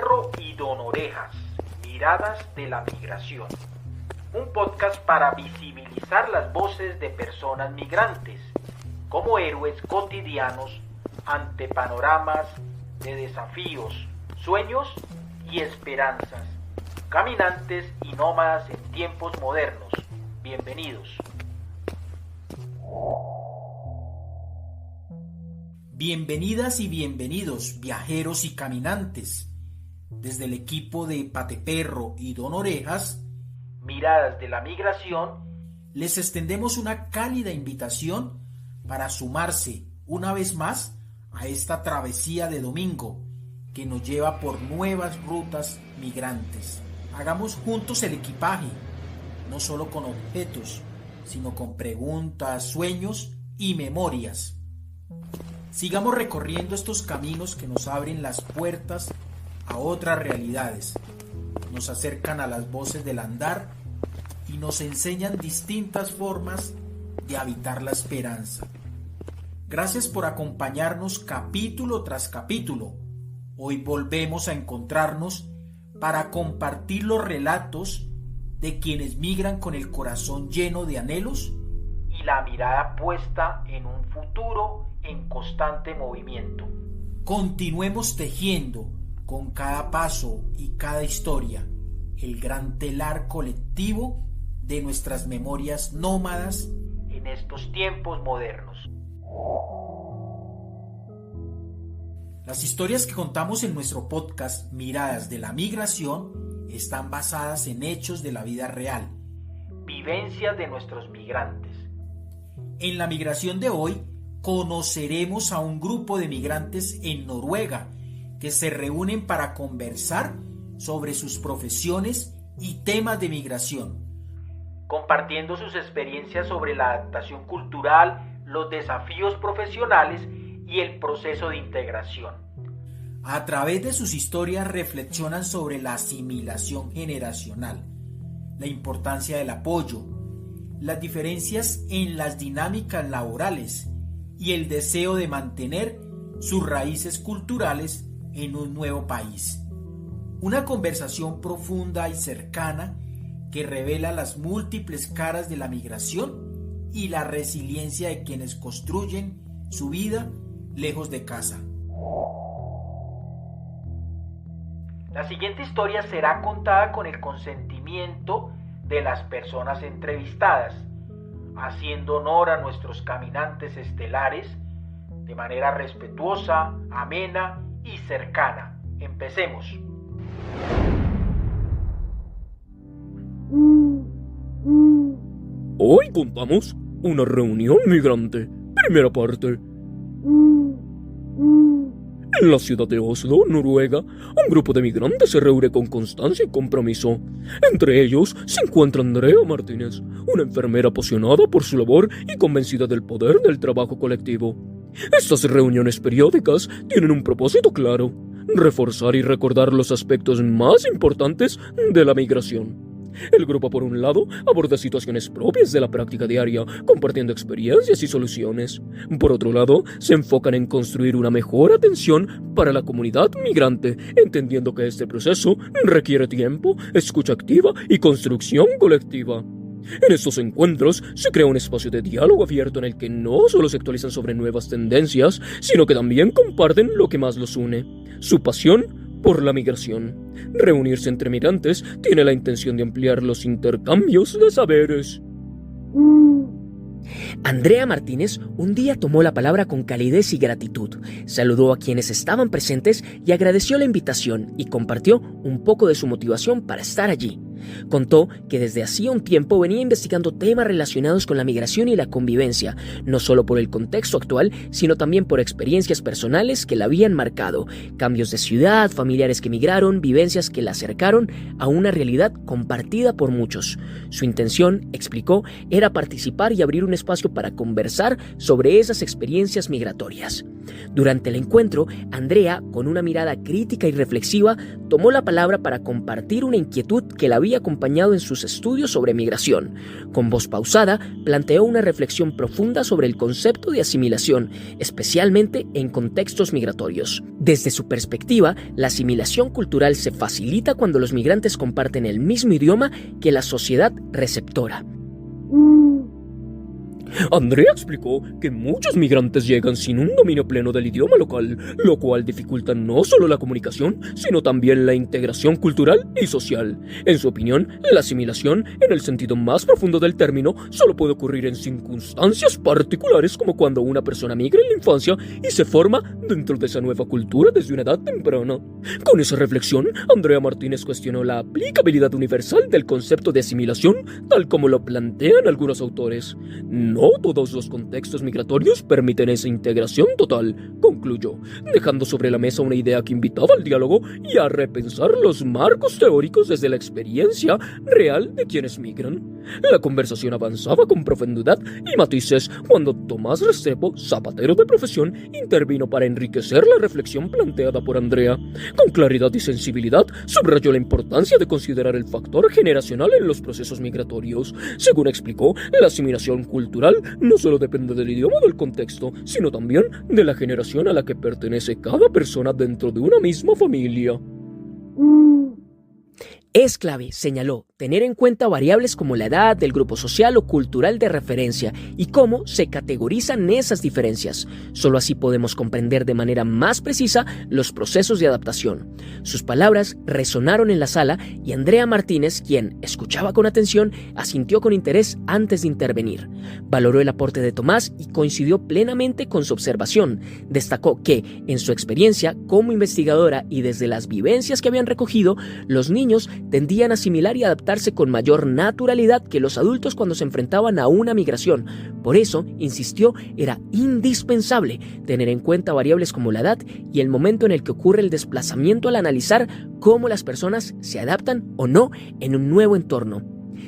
Perro y Don Orejas, Miradas de la Migración. Un podcast para visibilizar las voces de personas migrantes como héroes cotidianos ante panoramas de desafíos, sueños y esperanzas. Caminantes y nómadas en tiempos modernos. Bienvenidos. Bienvenidas y bienvenidos, viajeros y caminantes. Desde el equipo de Pateperro y Don Orejas, Miradas de la Migración, les extendemos una cálida invitación para sumarse una vez más a esta travesía de domingo que nos lleva por nuevas rutas migrantes. Hagamos juntos el equipaje, no solo con objetos, sino con preguntas, sueños y memorias. Sigamos recorriendo estos caminos que nos abren las puertas a otras realidades, nos acercan a las voces del andar y nos enseñan distintas formas de habitar la esperanza. Gracias por acompañarnos capítulo tras capítulo. Hoy volvemos a encontrarnos para compartir los relatos de quienes migran con el corazón lleno de anhelos y la mirada puesta en un futuro en constante movimiento. Continuemos tejiendo con cada paso y cada historia el gran telar colectivo de nuestras memorias nómadas en estos tiempos modernos. Las historias que contamos en nuestro podcast Miradas de la Migración están basadas en hechos de la vida real, vivencias de nuestros migrantes. En la migración de hoy conoceremos a un grupo de migrantes en Noruega que se reúnen para conversar sobre sus profesiones y temas de migración, compartiendo sus experiencias sobre la adaptación cultural, los desafíos profesionales y el proceso de integración. A través de sus historias reflexionan sobre la asimilación generacional, la importancia del apoyo, las diferencias en las dinámicas laborales y el deseo de mantener sus raíces culturales en un nuevo país. Una conversación profunda y cercana que revela las múltiples caras de la migración y la resiliencia de quienes construyen su vida lejos de casa. La siguiente historia será contada con el consentimiento de las personas entrevistadas, haciendo honor a nuestros caminantes estelares de manera respetuosa, amena y cercana. Empecemos. Hoy contamos una reunión migrante. Primera parte. En la ciudad de Oslo, Noruega, un grupo de migrantes se reúne con constancia y compromiso. Entre ellos se encuentra Andrea Martínez, una enfermera apasionada por su labor y convencida del poder del trabajo colectivo. Estas reuniones periódicas tienen un propósito claro: reforzar y recordar los aspectos más importantes de la migración. El grupo, por un lado, aborda situaciones propias de la práctica diaria, compartiendo experiencias y soluciones. Por otro lado, se enfocan en construir una mejor atención para la comunidad migrante, entendiendo que este proceso requiere tiempo, escucha activa y construcción colectiva. En estos encuentros se crea un espacio de diálogo abierto en el que no solo se actualizan sobre nuevas tendencias, sino que también comparten lo que más los une: su pasión por la migración. Reunirse entre migrantes tiene la intención de ampliar los intercambios de saberes. Andrea Martínez un día tomó la palabra con calidez y gratitud, saludó a quienes estaban presentes y agradeció la invitación y compartió un poco de su motivación para estar allí. Contó que desde hacía un tiempo venía investigando temas relacionados con la migración y la convivencia, no solo por el contexto actual, sino también por experiencias personales que la habían marcado, cambios de ciudad, familiares que migraron, vivencias que la acercaron a una realidad compartida por muchos. Su intención, explicó, era participar y abrir un espacio para conversar sobre esas experiencias migratorias. Durante el encuentro, Andrea, con una mirada crítica y reflexiva, tomó la palabra para compartir una inquietud que la había acompañado en sus estudios sobre migración. Con voz pausada, planteó una reflexión profunda sobre el concepto de asimilación, especialmente en contextos migratorios. Desde su perspectiva, la asimilación cultural se facilita cuando los migrantes comparten el mismo idioma que la sociedad receptora. Andrea explicó que muchos migrantes llegan sin un dominio pleno del idioma local, lo cual dificulta no solo la comunicación, sino también la integración cultural y social. En su opinión, la asimilación, en el sentido más profundo del término, solo puede ocurrir en circunstancias particulares como cuando una persona migra en la infancia y se forma dentro de esa nueva cultura desde una edad temprana. Con esa reflexión, Andrea Martínez cuestionó la aplicabilidad universal del concepto de asimilación tal como lo plantean algunos autores. No todos los contextos migratorios permiten esa integración total, concluyó, dejando sobre la mesa una idea que invitaba al diálogo y a repensar los marcos teóricos desde la experiencia real de quienes migran. La conversación avanzaba con profundidad y matices cuando Tomás Restrepo, zapatero de profesión, intervino para enriquecer la reflexión planteada por Andrea. Con claridad y sensibilidad, subrayó la importancia de considerar el factor generacional en los procesos migratorios. Según explicó, la asimilación cultural no solo depende del idioma o del contexto, sino también de la generación a la que pertenece cada persona dentro de una misma familia. Es clave, señaló, tener en cuenta variables como la edad, el grupo social o cultural de referencia y cómo se categorizan esas diferencias. Solo así podemos comprender de manera más precisa los procesos de adaptación. Sus palabras resonaron en la sala y Andrea Martínez, quien escuchaba con atención, asintió con interés antes de intervenir. Valoró el aporte de Tomás y coincidió plenamente con su observación. Destacó que, en su experiencia como investigadora y desde las vivencias que habían recogido, los niños tendían a asimilar y adaptarse con mayor naturalidad que los adultos cuando se enfrentaban a una migración. Por eso, insistió, era indispensable tener en cuenta variables como la edad y el momento en el que ocurre el desplazamiento al analizar cómo las personas se adaptan o no en un nuevo entorno.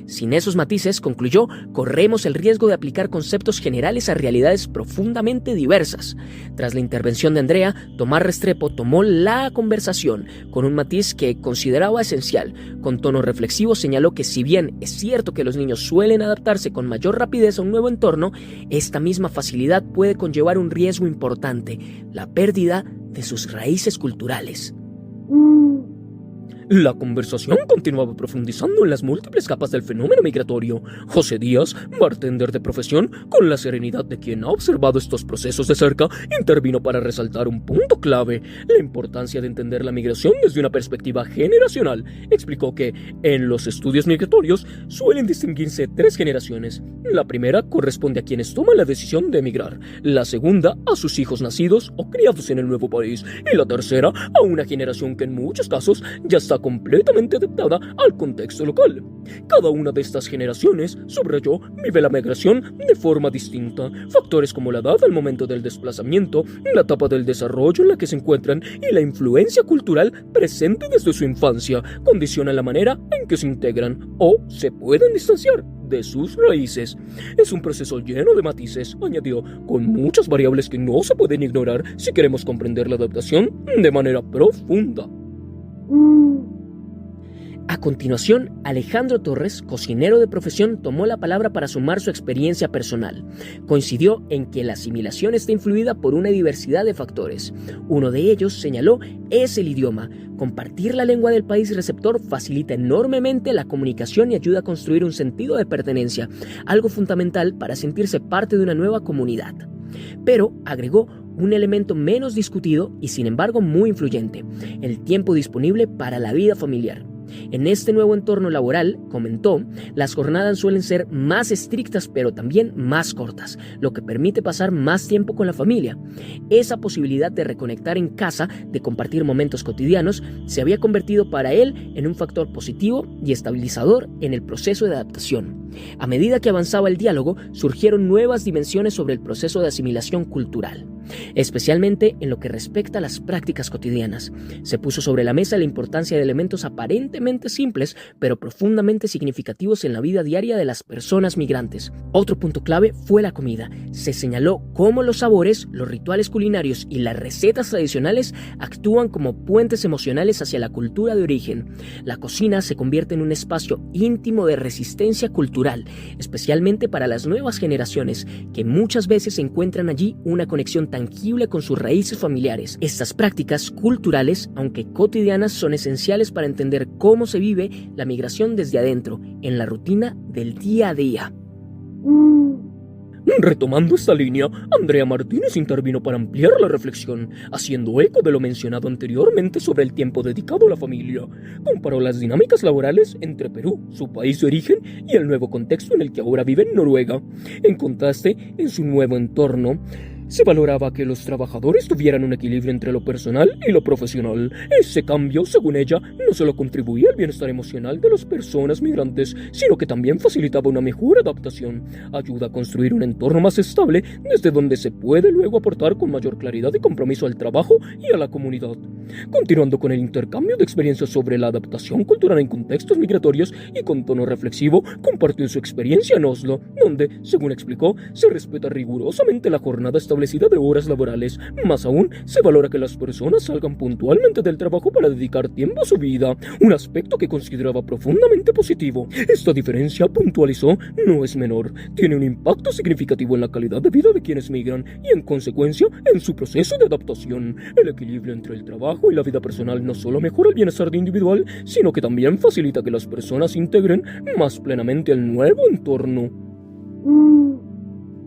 Sin esos matices, concluyó, corremos el riesgo de aplicar conceptos generales a realidades profundamente diversas. Tras la intervención de Andrea, Tomás Restrepo tomó la conversación con un matiz que consideraba esencial. Con tono reflexivo señaló que si bien es cierto que los niños suelen adaptarse con mayor rapidez a un nuevo entorno, esta misma facilidad puede conllevar un riesgo importante, la pérdida de sus raíces culturales. La conversación continuaba profundizando en las múltiples capas del fenómeno migratorio. José Díaz, bartender de profesión, con la serenidad de quien ha observado estos procesos de cerca, intervino para resaltar un punto clave: la importancia de entender la migración desde una perspectiva generacional. Explicó que, en los estudios migratorios, suelen distinguirse 3 generaciones. La primera corresponde a quienes toman la decisión de emigrar, la segunda a sus hijos nacidos o criados en el nuevo país, y la tercera a una generación que en muchos casos ya está completamente adaptada al contexto local. Cada una de estas generaciones, subrayó, vive la migración de forma distinta. Factores como la edad al momento del desplazamiento, la etapa del desarrollo en la que se encuentran y la influencia cultural presente desde su infancia condicionan la manera en que se integran o se pueden distanciar de sus raíces. Es un proceso lleno de matices, añadió, con muchas variables que no se pueden ignorar si queremos comprender la adaptación de manera profunda. A continuación, Alejandro Torres, cocinero de profesión, tomó la palabra para sumar su experiencia personal. Coincidió en que la asimilación está influida por una diversidad de factores. Uno de ellos, señaló, es el idioma. Compartir la lengua del país receptor facilita enormemente la comunicación y ayuda a construir un sentido de pertenencia, algo fundamental para sentirse parte de una nueva comunidad. Pero, agregó, un elemento menos discutido y sin embargo muy influyente: el tiempo disponible para la vida familiar. En este nuevo entorno laboral, comentó, las jornadas suelen ser más estrictas pero también más cortas, lo que permite pasar más tiempo con la familia. Esa posibilidad de reconectar en casa, de compartir momentos cotidianos, se había convertido para él en un factor positivo y estabilizador en el proceso de adaptación. A medida que avanzaba el diálogo, surgieron nuevas dimensiones sobre el proceso de asimilación cultural. especialmente en lo que respecta a las prácticas cotidianas. Se puso sobre la mesa la importancia de elementos aparentemente simples, pero profundamente significativos en la vida diaria de las personas migrantes. Otro punto clave fue la comida. Se señaló cómo los sabores, los rituales culinarios y las recetas tradicionales actúan como puentes emocionales hacia la cultura de origen. La cocina se convierte en un espacio íntimo de resistencia cultural, especialmente para las nuevas generaciones, que muchas veces encuentran allí una conexión tangible con sus raíces familiares. Estas prácticas culturales, aunque cotidianas, son esenciales para entender cómo se vive la migración desde adentro, en la rutina del día a día. Retomando esta línea, Andrea Martínez intervino para ampliar la reflexión, haciendo eco de lo mencionado anteriormente sobre el tiempo dedicado a la familia. Comparó las dinámicas laborales entre Perú, su país de origen, y el nuevo contexto en el que ahora vive en Noruega. En contraste, en su nuevo entorno, se valoraba que los trabajadores tuvieran un equilibrio entre lo personal y lo profesional. Ese cambio, según ella, no solo contribuía al bienestar emocional de las personas migrantes, sino que también facilitaba una mejor adaptación. Ayuda a construir un entorno más estable, desde donde se puede luego aportar con mayor claridad y compromiso al trabajo y a la comunidad. Continuando con el intercambio de experiencias sobre la adaptación cultural en contextos migratorios y con tono reflexivo, compartió su experiencia en Oslo, donde, según explicó, se respeta rigurosamente la jornada establecida de horas laborales. Más aún, se valora que las personas salgan puntualmente del trabajo para dedicar tiempo a su vida, un aspecto que consideraba profundamente positivo. Esta diferencia, puntualizó, no es menor, tiene un impacto significativo en la calidad de vida de quienes migran y, en consecuencia, en su proceso de adaptación. El equilibrio entre el trabajo y la vida personal no solo mejora el bienestar individual, sino que también facilita que las personas se integren más plenamente al nuevo entorno.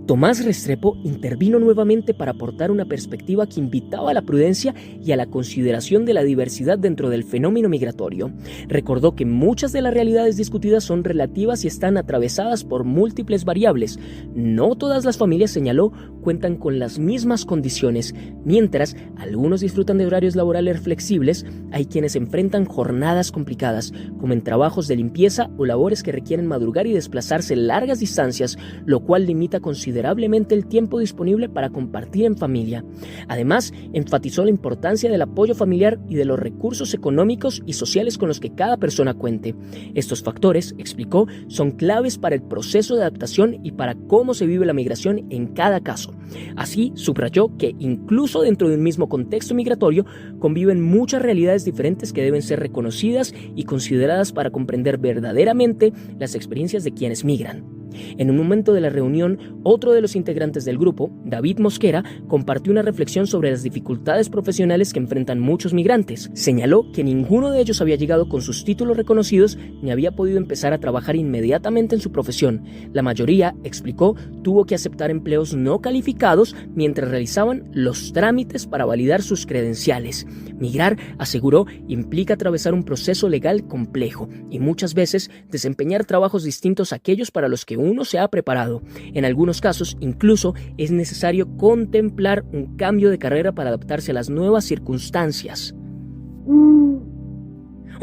Tomás Restrepo intervino nuevamente para aportar una perspectiva que invitaba a la prudencia y a la consideración de la diversidad dentro del fenómeno migratorio. Recordó que muchas de las realidades discutidas son relativas y están atravesadas por múltiples variables. No todas las familias, señaló, cuentan con las mismas condiciones. Mientras algunos disfrutan de horarios laborales flexibles, hay quienes enfrentan jornadas complicadas, como en trabajos de limpieza o labores que requieren madrugar y desplazarse largas distancias, lo cual limita considerablemente el tiempo disponible para compartir en familia. Además, enfatizó la importancia del apoyo familiar y de los recursos económicos y sociales con los que cada persona cuente. Estos factores, explicó, son claves para el proceso de adaptación y para cómo se vive la migración en cada caso. Así, subrayó que incluso dentro de un mismo contexto migratorio conviven muchas realidades diferentes que deben ser reconocidas y consideradas para comprender verdaderamente las experiencias de quienes migran. En un momento de la reunión, otro de los integrantes del grupo, David Mosquera, compartió una reflexión sobre las dificultades profesionales que enfrentan muchos migrantes. Señaló que ninguno de ellos había llegado con sus títulos reconocidos ni había podido empezar a trabajar inmediatamente en su profesión. La mayoría, explicó, tuvo que aceptar empleos no calificados mientras realizaban los trámites para validar sus credenciales. Migrar, aseguró, implica atravesar un proceso legal complejo y muchas veces desempeñar trabajos distintos a aquellos para los que uno se ha preparado. En algunos casos, incluso, es necesario contemplar un cambio de carrera para adaptarse a las nuevas circunstancias.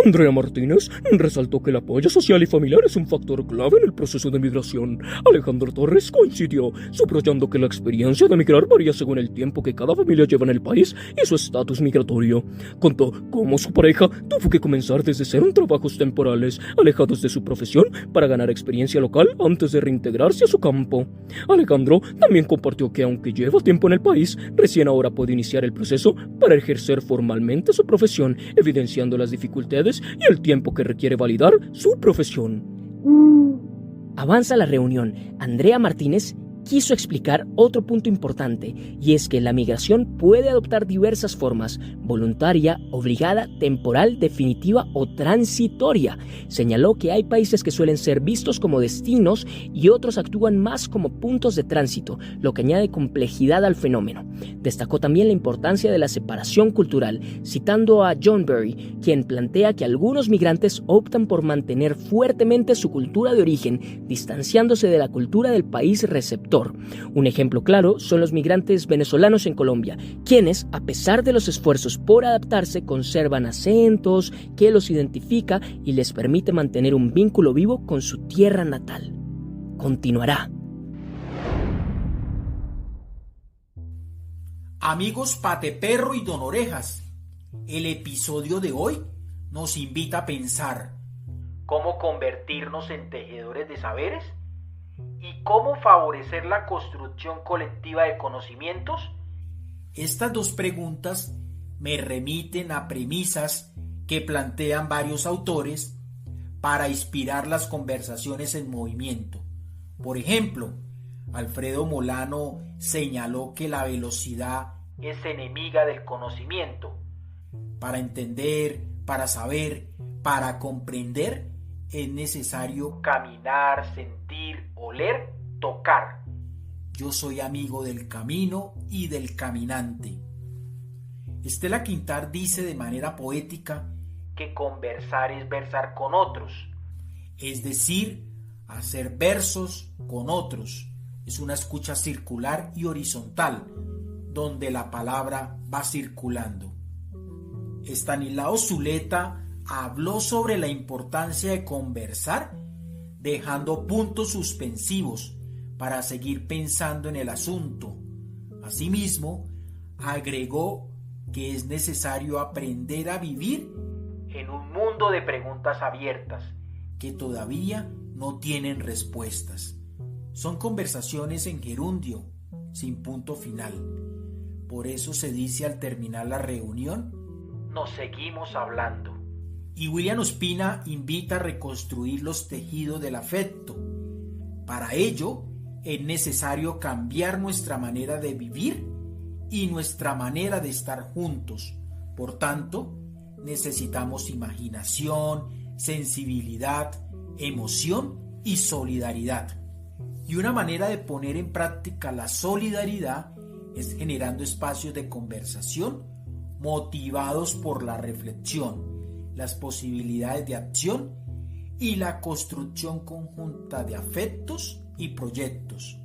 Andrea Martínez resaltó que el apoyo social y familiar es un factor clave en el proceso de migración. Alejandro Torres coincidió, subrayando que la experiencia de migrar varía según el tiempo que cada familia lleva en el país y su estatus migratorio. Contó cómo su pareja tuvo que comenzar desde cero en trabajos temporales, alejados de su profesión, para ganar experiencia local antes de reintegrarse a su campo. Alejandro también compartió que aunque lleva tiempo en el país, recién ahora puede iniciar el proceso para ejercer formalmente su profesión, evidenciando las dificultades y el tiempo que requiere validar su profesión. Avanza la reunión. Andrea Martínez quiso explicar otro punto importante, y es que la migración puede adoptar diversas formas: voluntaria, obligada, temporal, definitiva o transitoria. Señaló que hay países que suelen ser vistos como destinos y otros actúan más como puntos de tránsito, lo que añade complejidad al fenómeno. Destacó también la importancia de la separación cultural, citando a John Berry, quien plantea que algunos migrantes optan por mantener fuertemente su cultura de origen, distanciándose de la cultura del país receptor. Un ejemplo claro son los migrantes venezolanos en Colombia, quienes, a pesar de los esfuerzos por adaptarse, conservan acentos que los identifica y les permite mantener un vínculo vivo con su tierra natal. Continuará. Amigos Pateperro y Don Orejas, el episodio de hoy nos invita a pensar cómo convertirnos en tejedores de saberes y cómo favorecer la construcción colectiva de conocimientos. Estas dos preguntas me remiten a premisas que plantean varios autores para inspirar las conversaciones en movimiento. Por ejemplo, Alfredo Molano señaló que la velocidad es enemiga del conocimiento. Para entender, para saber, para comprender, es necesario caminar, sentir, oler, tocar. Yo soy amigo del camino y del caminante. Estela Quintar dice de manera poética que conversar es versar con otros. Es decir, hacer versos con otros. Es una escucha circular y horizontal, donde la palabra va circulando. Estanislao Zuleta habló sobre la importancia de conversar, dejando puntos suspensivos para seguir pensando en el asunto. Asimismo, agregó que es necesario aprender a vivir en un mundo de preguntas abiertas que todavía no tienen respuestas. Son conversaciones en gerundio, sin punto final. Por eso se dice al terminar la reunión, nos seguimos hablando. Y William Ospina invita a reconstruir los tejidos del afecto. Para ello, es necesario cambiar nuestra manera de vivir y nuestra manera de estar juntos. Por tanto, necesitamos imaginación, sensibilidad, emoción y solidaridad. Y una manera de poner en práctica la solidaridad es generando espacios de conversación motivados por la reflexión, las posibilidades de acción y la construcción conjunta de afectos y proyectos.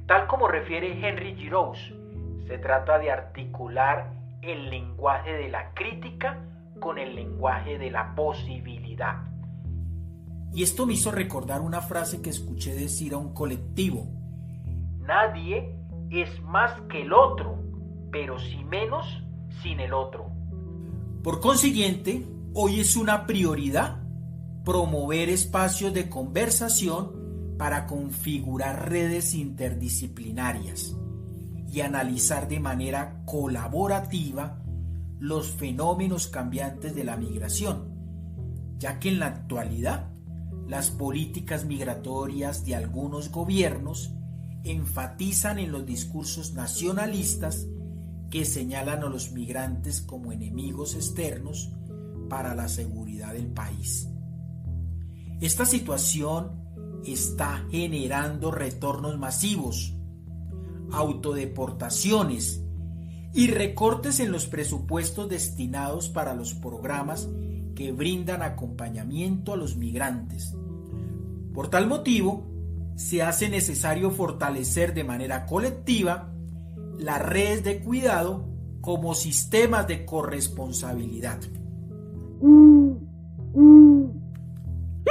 Tal como refiere Henry Giroux, se trata de articular el lenguaje de la crítica con el lenguaje de la posibilidad. Y esto me hizo recordar una frase que escuché decir a un colectivo. Nadie es más que el otro, pero sí menos sin el otro. Por consiguiente, hoy es una prioridad promover espacios de conversación para configurar redes interdisciplinarias y analizar de manera colaborativa los fenómenos cambiantes de la migración, ya que en la actualidad las políticas migratorias de algunos gobiernos enfatizan en los discursos nacionalistas que señalan a los migrantes como enemigos externos para la seguridad del país. Esta situación está generando retornos masivos, autodeportaciones y recortes en los presupuestos destinados para los programas que brindan acompañamiento a los migrantes. Por tal motivo, se hace necesario fortalecer de manera colectiva las redes de cuidado como sistemas de corresponsabilidad.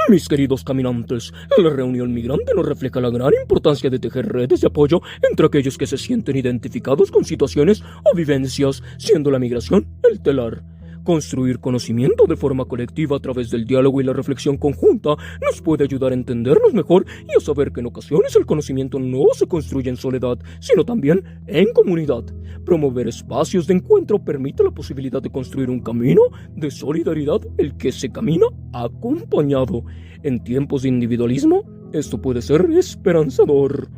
Mis queridos caminantes, la reunión migrante nos refleja la gran importancia de tejer redes de apoyo entre aquellos que se sienten identificados con situaciones o vivencias, siendo la migración el telar. Construir conocimiento de forma colectiva a través del diálogo y la reflexión conjunta nos puede ayudar a entendernos mejor y a saber que en ocasiones el conocimiento no se construye en soledad, sino también en comunidad. Promover espacios de encuentro permite la posibilidad de construir un camino de solidaridad, el que se camina acompañado. En tiempos de individualismo, esto puede ser esperanzador.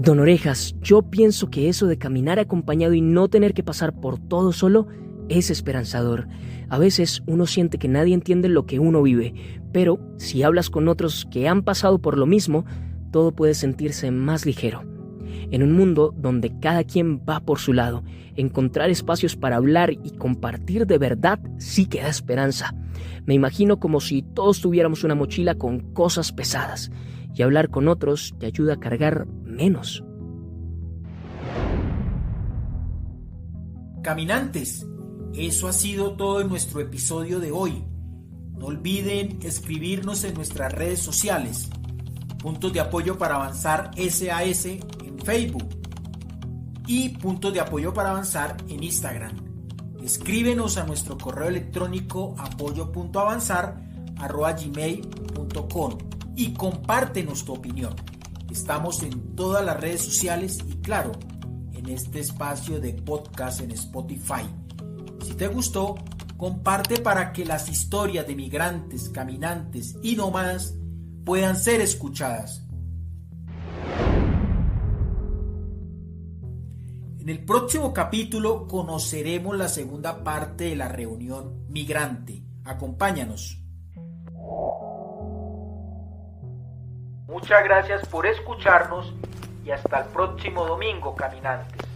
Don Orejas, yo pienso que eso de caminar acompañado y no tener que pasar por todo solo es esperanzador. A veces uno siente que nadie entiende lo que uno vive, pero si hablas con otros que han pasado por lo mismo, todo puede sentirse más ligero. En un mundo donde cada quien va por su lado, encontrar espacios para hablar y compartir de verdad sí que da esperanza. Me imagino como si todos tuviéramos una mochila con cosas pesadas, y hablar con otros te ayuda a cargar menos. Caminantes, eso ha sido todo en nuestro episodio de hoy. No olviden escribirnos en nuestras redes sociales. Puntos de Apoyo para Avanzar SAS en Facebook, y Puntos de Apoyo para Avanzar en Instagram. Escríbenos a nuestro correo electrónico apoyo.avanzar@gmail.com y compártenos tu opinión. Estamos en todas las redes sociales y claro, en este espacio de podcast en Spotify. Si te gustó, comparte para que las historias de migrantes, caminantes y nómadas puedan ser escuchadas. En el próximo capítulo conoceremos la segunda parte de la reunión migrante. Acompáñanos. Muchas gracias por escucharnos y hasta el próximo domingo, caminantes.